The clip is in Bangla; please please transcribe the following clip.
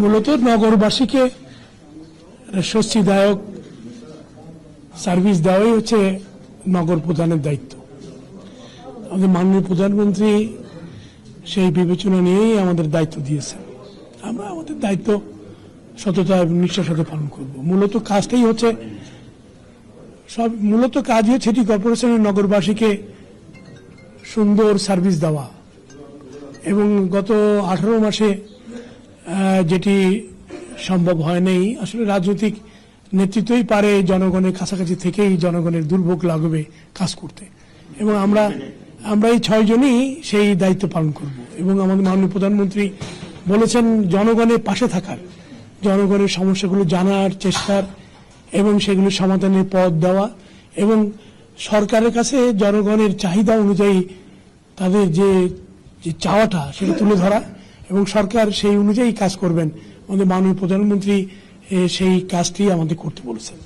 মূলত নগরবাসীকে স্বস্তিদায়ক সার্ভিস দেওয়াই হচ্ছে নগর প্রধানের দায়িত্ব। আমাদের মাননীয় প্রধানমন্ত্রী সেই বিবেচনা নিয়েই আমাদের দায়িত্ব দিয়েছেন। আমরা আমাদের দায়িত্ব সততা এবং নিষ্ঠার সাথে পালন করব। মূলত কাজটাই হচ্ছে কাজই হচ্ছে সিটি কর্পোরেশনের নগরবাসীকে সুন্দর সার্ভিস দেওয়া। এবং গত 18 মাসে যেটি সম্ভব হয় নাই, আসলে রাজনৈতিক নেতৃত্বই পারে জনগণের কাছাকাছি থেকেই জনগণের দুর্ভোগ লাঘবে কাজ করতে, এবং আমরা এই 6 জনই সেই দায়িত্ব পালন করব। এবং আমাদের মাননীয় প্রধানমন্ত্রী বলেছেন জনগণের পাশে থাকার, জনগণের সমস্যাগুলো জানার চেষ্টার এবং সেগুলো সমাধানের পথ দেওয়া, এবং সরকারের কাছে জনগণের চাহিদা অনুযায়ী তাদের যে চাওয়াটা সেটা তুলে ধরা, এবং সরকার সেই অনুযায়ী কাজ করবেন। আমাদের মাননীয় প্রধানমন্ত্রী সেই কাজটি আমাদের করতে বলেছেন।